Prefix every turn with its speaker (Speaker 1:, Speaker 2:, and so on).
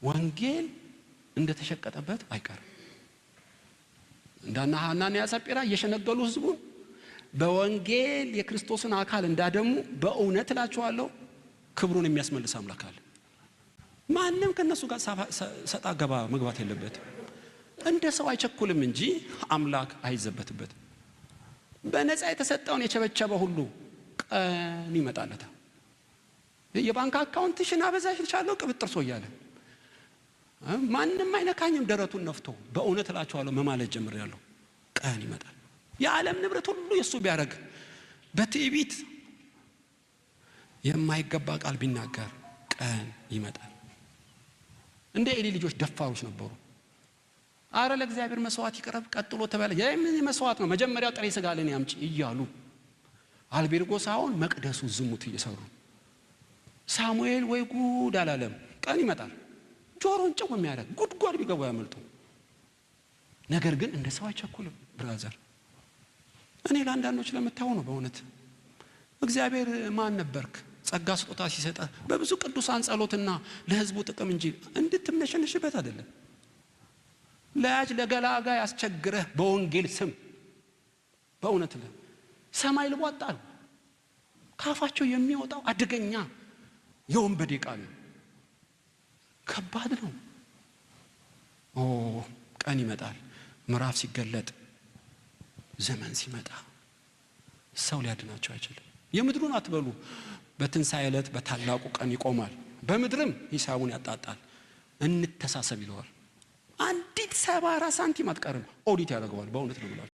Speaker 1: ወንጌል እንደተሸቀጠበት አይቀርም። እንዳና ሐናንያ ሰጲራ እየሸነገሉ ህዝቡ በወንጌል የክርስቶስን አካል እንዳደሙ በእውነት እላችኋለሁ ክብሩን የሚያስመልስ አምላክ አለ። ማንም ከነሱ ጋር ሰጣ ገባ መግባት የለበትም። እንደ ሰው አይቸኩልም እንጂ አምላክ አይዘበትበትም። በነፃ የተሰጠውን የቸበቸበ ሁሉ ቀን ይመጣለታል። የባንክ አካውንትሽን አበዛሽልሻለሁ ቅብጥር ሰው እያለ ማንም አይነካኝም ደረቱን ነፍቶ በእውነት እላችኋለሁ መማለት ጀምሬያለሁ። ቀን ይመጣል። የዓለም ንብረት ሁሉ የሱ ቢያረግ በትዕቢት የማይገባ ቃል ቢናገር ቀን ይመጣል። እንደ ኤሊ ልጆች ደፋሮች ነበሩ። አረ ለእግዚአብሔር መስዋዕት ይቀርብ ቀጥሎ ተባለ። የምን መስዋዕት ነው? መጀመሪያ ጥሬ ስጋ ለኔ አምጪ እያሉ አልቤርጎ ሳይሆን መቅደሱ ዝሙት እየሰሩ ሳሙኤል ወይ ጉድ አላለም። ቀን ይመጣል ጆሮን ጭው የሚያደርግ ጉድጓድ ቢገቡ ያመልጡ። ነገር ግን እንደ ሰው አይቸኩልም። ብራዘር እኔ ለአንዳንዶች ለምታው ነው በእውነት እግዚአብሔር ማን ነበርክ ጸጋ ስጦታ ሲሰጣ በብዙ ቅዱሳን ጸሎትና ለህዝቡ ጥቅም እንጂ እንድትምነሸንሽበት አይደለም። ለያጅ ለገላጋ ያስቸግረህ በወንጌል ስም በእውነት ሰማይ ልቧጣል። ካፋቸው የሚወጣው አደገኛ የወንበዴ ቃል ከባድ ነው። ቀን ይመጣል። ምዕራፍ ሲገለጥ ዘመን ሲመጣ ሰው ሊያድናቸው አይችልም። የምድሩን አትበሉ፣ በትንሣኤ ዕለት በታላቁ ቀን ይቆማል። በምድርም ሂሳቡን ያጣጣል። እንተሳሰብ ይለዋል። አንዲት 74 ሳንቲም አትቀርም ኦዲት ያደርገዋል። በእውነት ነው ብላችሁ